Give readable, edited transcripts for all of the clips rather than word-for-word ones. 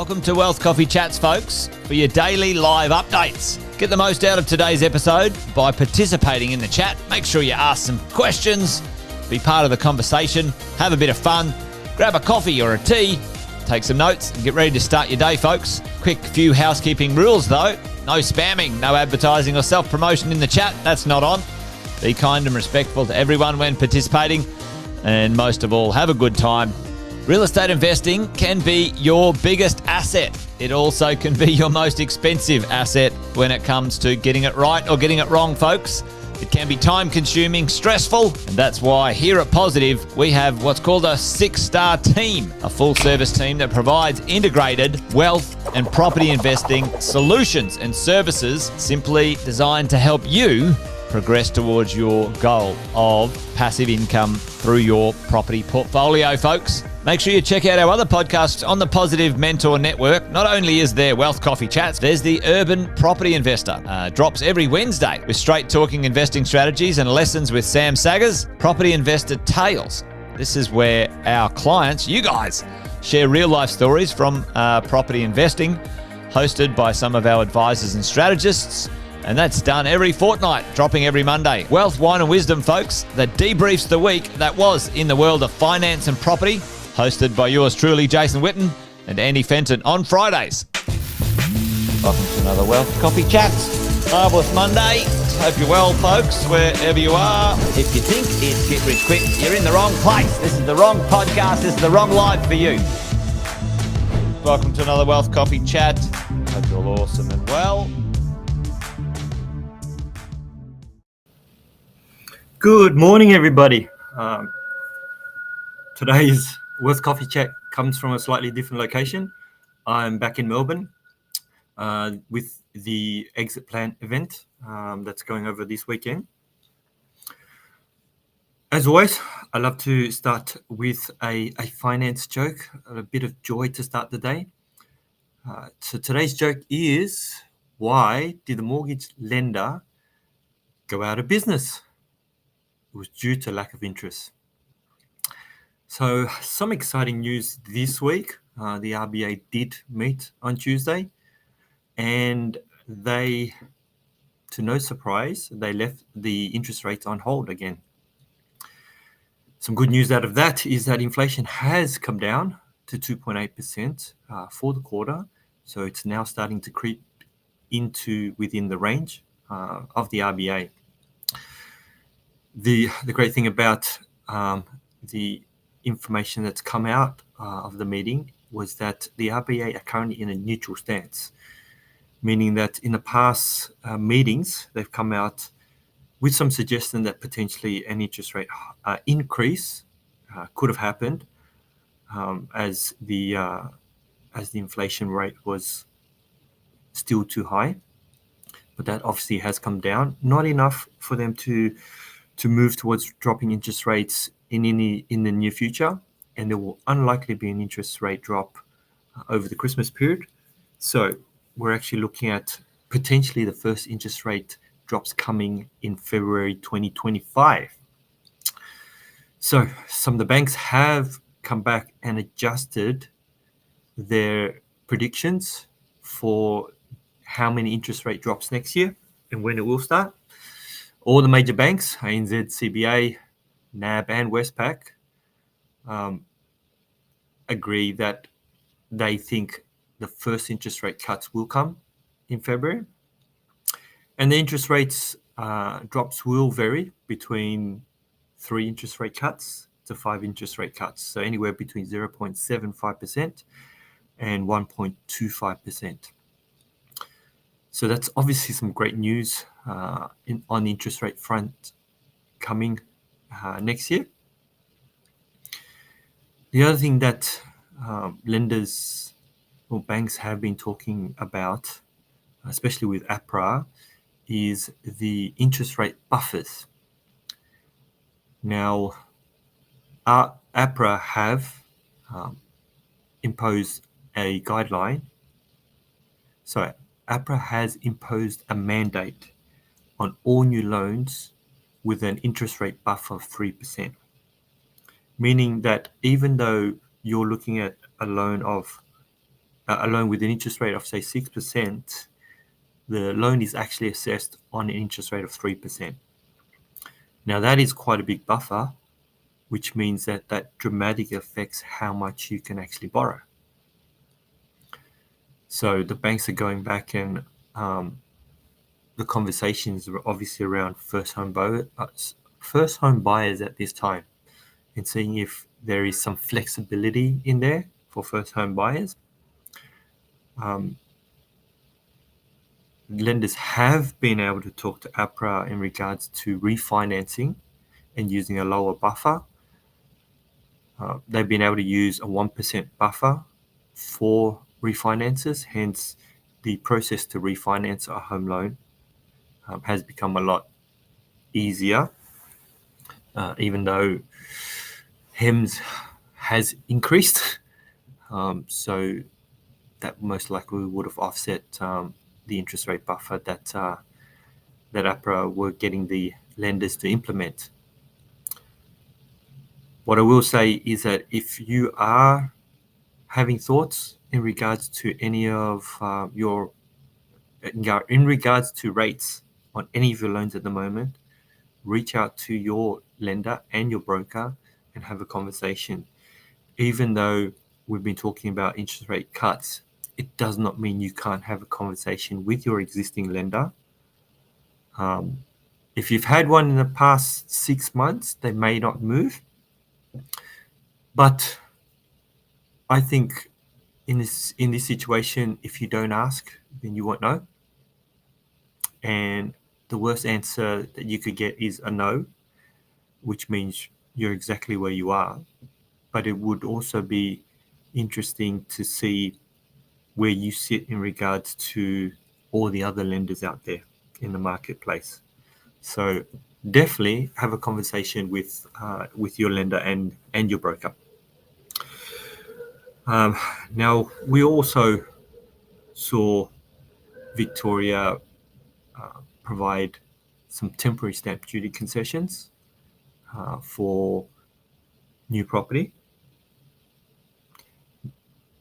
Welcome to Wealth Coffee Chats, folks, for your daily live updates. Get the most out of today's episode by participating in the chat. Make sure you ask some questions, be part of the conversation, have a bit of fun, grab a coffee or a tea, take some notes, and get ready to start your day, folks. Quick few housekeeping rules, though. No spamming, no advertising or self-promotion in the chat. That's not on. Be kind and respectful to everyone when participating. And most of all, have a good time. Real estate investing can be your biggest asset. It also can be your most expensive asset when it comes to getting it right or getting it wrong, folks. It can be time-consuming, stressful, and that's why here at Positive, we have what's called a 6-star team, a full-service team that provides integrated wealth and property investing solutions and services simply designed to help you progress towards your goal of passive income through your property portfolio, folks. Make sure you check out our other podcasts on the Positive Mentor Network. Not only is there Wealth Coffee Chats, there's the Urban Property Investor. Drops every Wednesday with straight talking investing strategies and lessons with Sam Saggers. Property Investor Tales. This is where our clients, you guys, share real life stories from property investing, hosted by some of our advisors and strategists. And that's done every fortnight, dropping every Monday. Wealth, Wine and Wisdom, folks, that debriefs the week that was in the world of finance and property, hosted by yours truly, Jason Witten and Andy Fenton on Fridays. Welcome to another Wealth Coffee Chats. Marvellous Monday. Hope you're well, folks, wherever you are. If you think it's Get Rich Quick, you're in the wrong place. This is the wrong podcast. This is the wrong live for you. Welcome to another Wealth Coffee Chat. Hope you're all awesome and well. Good morning, everybody. Today's Wealth Coffee Chat comes from a slightly different location. I'm back in Melbourne with the Exit Plan event that's going over this weekend. As always, I love to start with a finance joke, a bit of joy to start the day. So today's joke is, why did the mortgage lender go out of business? It was due to lack of interest. So some exciting news this week. The RBA did meet on Tuesday, and they, to no surprise, they left the interest rates on hold again. Some good news out of that is that inflation has come down to 2.8% for the quarter. So it's now starting to creep into within the range of the RBA. The great thing about the information that's come out of the meeting was that the RBA are currently in a neutral stance, meaning that in the past meetings, they've come out with some suggestion that potentially an interest rate increase could have happened as the inflation rate was still too high. But that obviously has come down, not enough for them to move towards dropping interest rates in the near future, and there will unlikely be an interest rate drop over the Christmas period. So we're actually looking at potentially the first interest rate drops coming in February 2025. So some of the banks have come back and adjusted their predictions for how many interest rate drops next year and when it will start. All the major banks, ANZ, CBA, NAB and Westpac, agree that they think the first interest rate cuts will come in February. And the interest rates drops will vary between 3 interest rate cuts to 5 interest rate cuts. So anywhere between 0.75% and 1.25%. So that's obviously some great news on the interest rate front coming next year. The other thing that lenders or banks have been talking about, especially with APRA, is the interest rate buffers. Now, APRA have imposed a guideline. So APRA has imposed a mandate on all new loans with an interest rate buffer of 3%, meaning that even though you're looking at a loan of a loan with an interest rate of say 6%, the loan is actually assessed on an interest rate of 3%. Now that is quite a big buffer, which means that that dramatically affects how much you can actually borrow. So the banks are going back and the conversations are obviously around first home buyers at this time, and seeing if there is some flexibility in there for first home buyers. Lenders have been able to talk to APRA in regards to refinancing and using a lower buffer. They've been able to use a 1% buffer for refinances, hence the process to refinance a home loan has become a lot easier, even though HEMS has increased. So that most likely would have offset the interest rate buffer that APRA were getting the lenders to implement. What I will say is that if you are having thoughts in regards to any of in regards to rates on any of your loans at the moment, reach out to your lender and your broker and have a conversation. Even though we've been talking about interest rate cuts, it does not mean you can't have a conversation with your existing lender. If you've had one in the past 6 months, they may not move. But I think in this situation, if you don't ask, then you won't know. And the worst answer that you could get is a no, which means you're exactly where you are. But it would also be interesting to see where you sit in regards to all the other lenders out there in the marketplace. So definitely have a conversation with your lender and your broker. Now, we also saw Victoria provide some temporary stamp duty concessions for new property.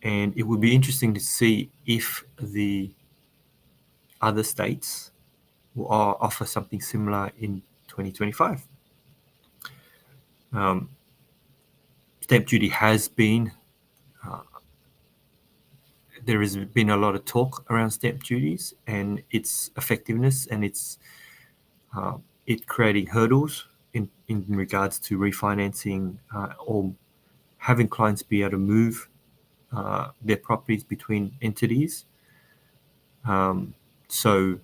And it would be interesting to see if the other states will offer something similar in 2025. Stamp duty has been, there has been a lot of talk around stamp duties and its effectiveness and it creating hurdles in regards to refinancing or having clients be able to move their properties between entities. So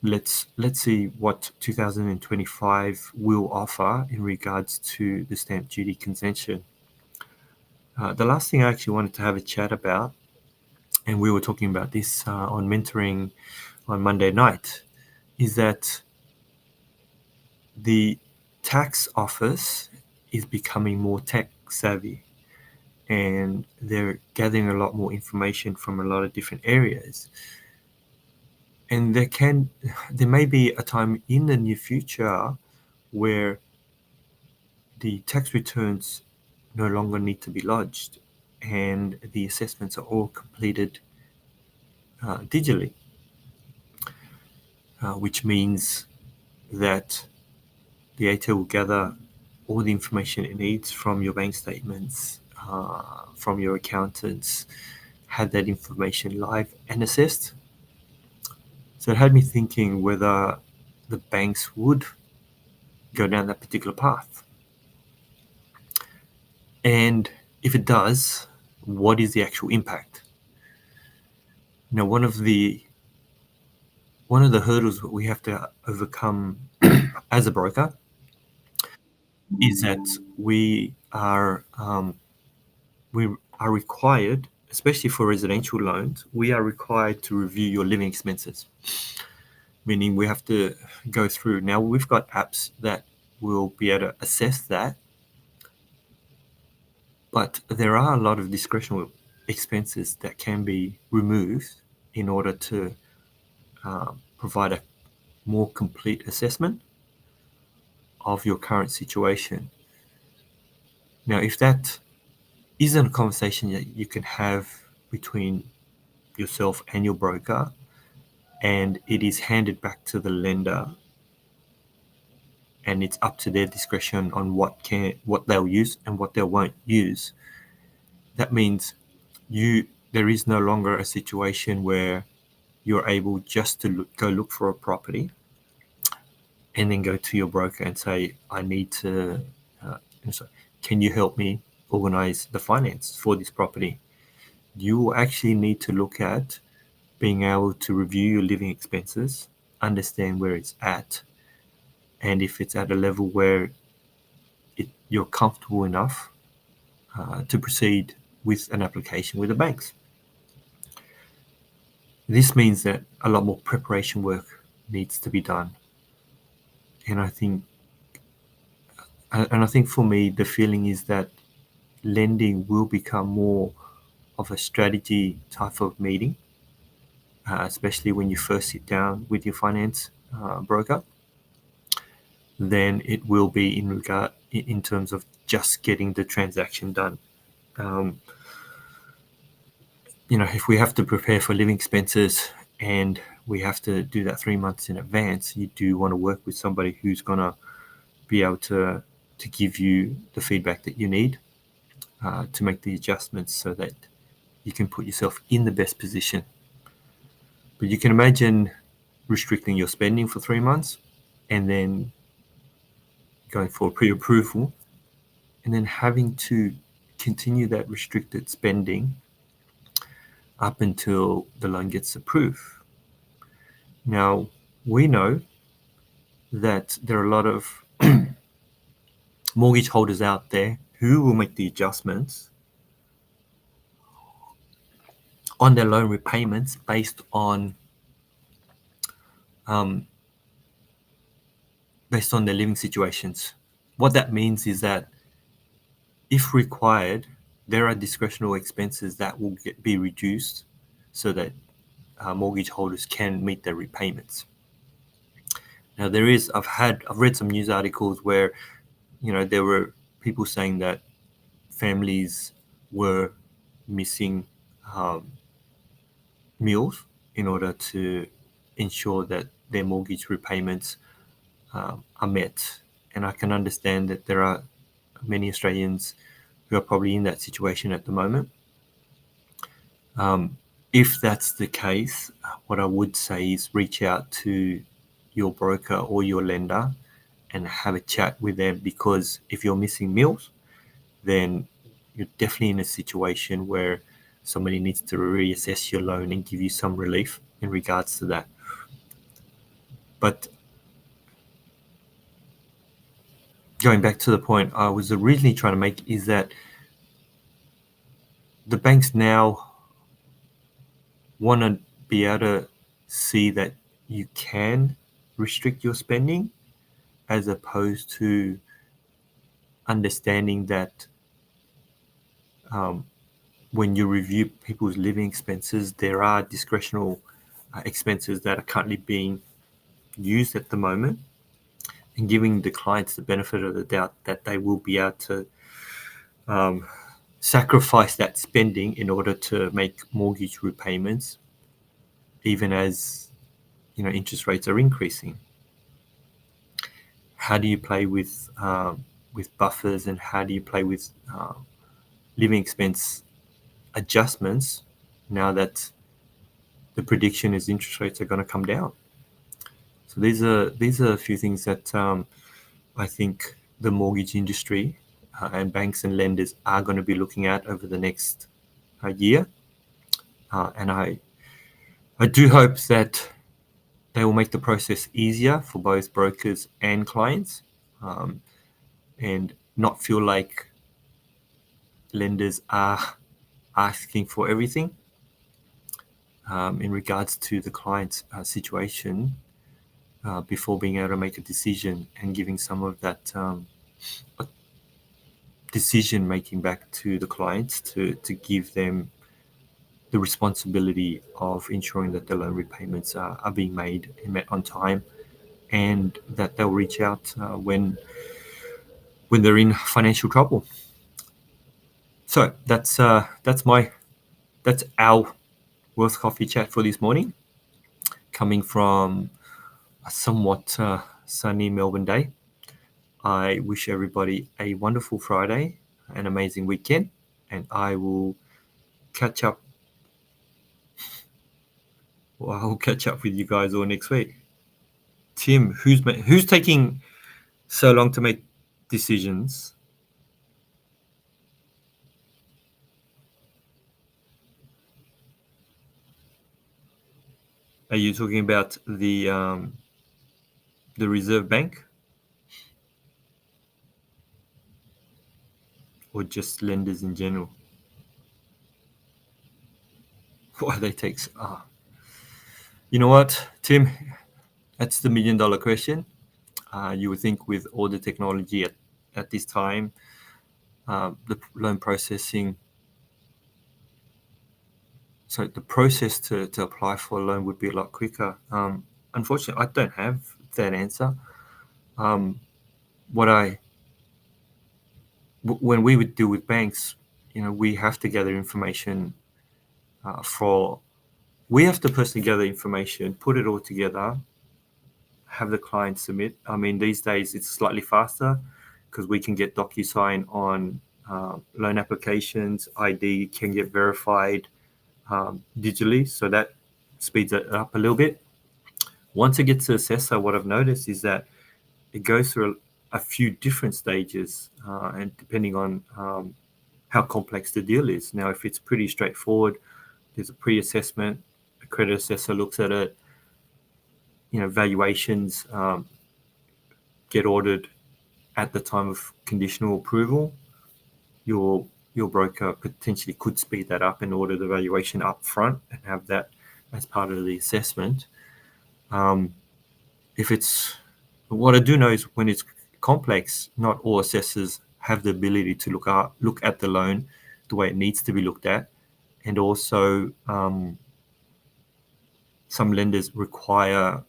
let's see what 2025 will offer in regards to the stamp duty concession. The last thing I actually wanted to have a chat about, and we were talking about this on mentoring on Monday night, is that the tax office is becoming more tech savvy and they're gathering a lot more information from a lot of different areas. And there may be a time in the near future where the tax returns no longer need to be lodged and the assessments are all completed digitally, which means that the ATO will gather all the information it needs from your bank statements, from your accountants, have that information live and assessed. So it had me thinking whether the banks would go down that particular path. And if it does, what is the actual impact? Now, one of the hurdles that we have to overcome as a broker is that we are required, especially for residential loans, we are required to review your living expenses, meaning we have to go through. Now, we've got apps that will be able to assess that, but there are a lot of discretionary expenses that can be removed in order to provide a more complete assessment of your current situation. Now, if that isn't a conversation that you can have between yourself and your broker, and it is handed back to the lender, and it's up to their discretion on what they'll use and what they won't use. That means there is no longer a situation where you're able just to go look for a property and then go to your broker and say, I need to, can you help me organize the finance for this property? You will actually need to look at being able to review your living expenses, understand where it's at, and if it's at a level where you're comfortable enough to proceed with an application with the banks. This means that a lot more preparation work needs to be done. And I think for me, the feeling is that lending will become more of a strategy type of meeting, especially when you first sit down with your finance broker, than it will be in terms of just getting the transaction done. If we have to prepare for living expenses and we have to do that 3 months in advance, you do want to work with somebody who's going to be able to give you the feedback that you need to make the adjustments so that you can put yourself in the best position. But you can imagine restricting your spending for 3 months and then going for pre-approval and then having to continue that restricted spending up until the loan gets approved. Now, we know that there are a lot of mortgage holders out there who will make the adjustments on their loan repayments based on their living situations. What that means is that if required, there are discretionary expenses that will be reduced so that mortgage holders can meet their repayments. Now, I've read some news articles where, there were people saying that families were missing meals in order to ensure that their mortgage repayments are met. And I can understand that there are many Australians who are probably in that situation at the moment. If that's the case, what I would say is reach out to your broker or your lender and have a chat with them, because if you're missing meals, then you're definitely in a situation where somebody needs to reassess your loan and give you some relief in regards to that. But going back to the point I was originally trying to make is that the banks now want to be able to see that you can restrict your spending, as opposed to understanding that when you review people's living expenses, there are discretionary expenses that are currently being used at the moment, and giving the clients the benefit of the doubt that they will be able to sacrifice that spending in order to make mortgage repayments, even as interest rates are increasing. How do you play with buffers, and how do you play with living expense adjustments now that the prediction is interest rates are going to come down? So these are a few things that I think the mortgage industry and banks and lenders are going to be looking at over the next year, and I do hope that they will make the process easier for both brokers and clients, and not feel like lenders are asking for everything in regards to the client's situation before being able to make a decision, and giving some of that decision making back to the clients to give them the responsibility of ensuring that the loan repayments are being made and met on time, and that they'll reach out when they're in financial trouble. So that's our Worth Coffee chat for this morning, coming from a somewhat sunny Melbourne day. I wish everybody a wonderful Friday, an amazing weekend, and I will catch up. Well, I'll catch up with you guys all next week. Tim, who's taking so long to make decisions? Are you talking about the Reserve Bank, or just lenders in general? Why they take? You know what, Tim? That's the $1 million question. You would think with all the technology at this time, the loan processing. So the process to apply for a loan would be a lot quicker. Unfortunately, I don't have that answer. When we would deal with banks, we have to gather information we have to personally gather information, put it all together, have the client submit. I mean, these days it's slightly faster because we can get DocuSign on loan applications. ID can get verified digitally, so that speeds it up a little bit. Once it gets to assessor, what I've noticed is that it goes through a few different stages, and depending on how complex the deal is. Now, if it's pretty straightforward, there's a pre-assessment, a credit assessor looks at it, valuations get ordered at the time of conditional approval. Your broker potentially could speed that up and order the valuation up front and have that as part of the assessment. What I do know is when it's complex, not all assessors have the ability to look at the loan the way it needs to be looked at, and also some lenders require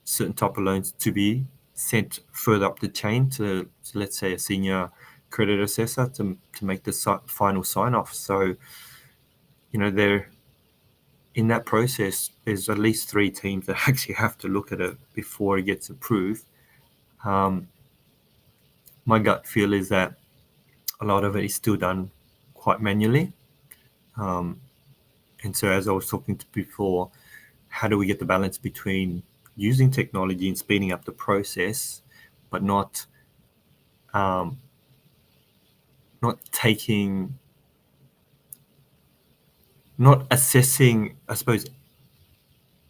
certain type of loans to be sent further up the chain to let's say a senior credit assessor to make the final sign off. So there in that process there's at least 3 teams that actually have to look at it before it gets approved. My gut feel is that a lot of it is still done quite manually, and so as I was talking to before, how do we get the balance between using technology and speeding up the process, but not assessing, I suppose,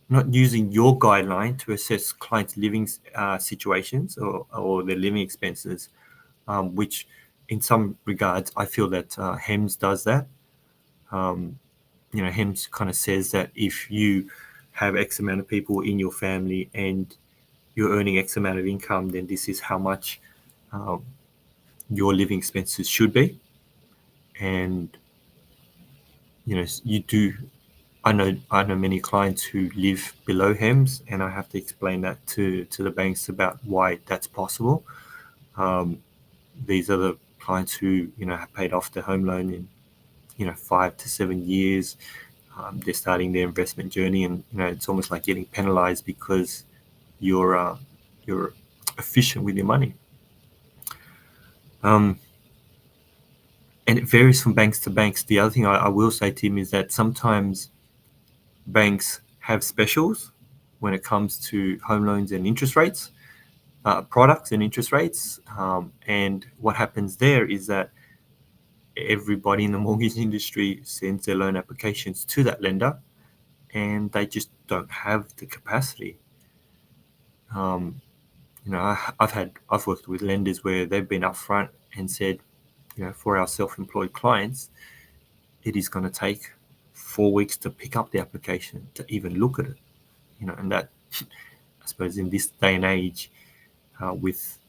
not using your guideline to assess clients' living situations or their living expenses, which in some regards I feel that HEMS does that. HEMS kind of says that if you have X amount of people in your family and you're earning X amount of income, then this is how much your living expenses should be. And I know many clients who live below HEMS, and I have to explain that to the banks about why that's possible. These are the clients who have paid off their home loan in 5 to 7 years. They're starting their investment journey, and it's almost like getting penalized because you're efficient with your money. And it varies from banks to banks. The other thing I will say, Tim, is that sometimes banks have specials when it comes to home loans and interest rates, products and interest rates. And what happens there is that everybody in the mortgage industry sends their loan applications to that lender, and they just don't have the capacity. I've worked with lenders where they've been upfront and said, for our self-employed clients, it is going to take 4 weeks to pick up the application, to even look at it. And that, I suppose, in this day and age, with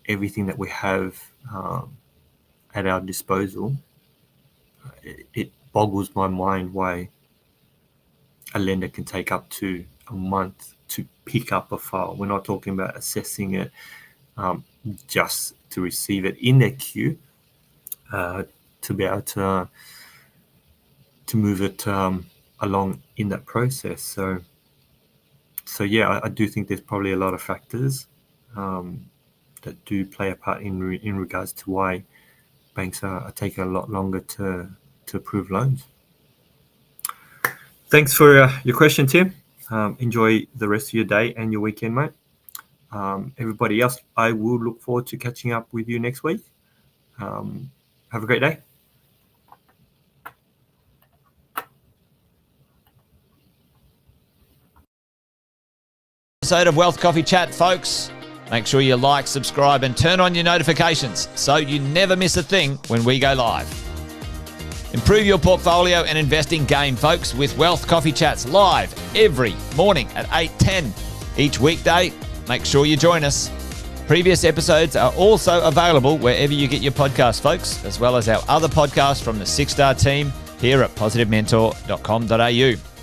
everything that we have at our disposal, it boggles my mind why a lender can take up to a month to pick up a file. We're not talking about assessing it, just to receive it in their queue. to be able to move it along in that process. So yeah, I do think there's probably a lot of factors that do play a part in regards to why banks are taking a lot longer to approve loans. Thanks for your question, Tim. Enjoy the rest of your day and your weekend, mate. Everybody else, I will look forward to catching up with you next week. Have a great day. Episode of Wealth Coffee Chat, folks. Make sure you like, subscribe, and turn on your notifications so you never miss a thing when we go live. Improve your portfolio and investing game, folks, with Wealth Coffee Chats live every morning at 8:10 each weekday. Make sure you join us. Previous episodes are also available wherever you get your podcasts, folks, as well as our other podcasts from the 6 Star team here at positivementor.com.au.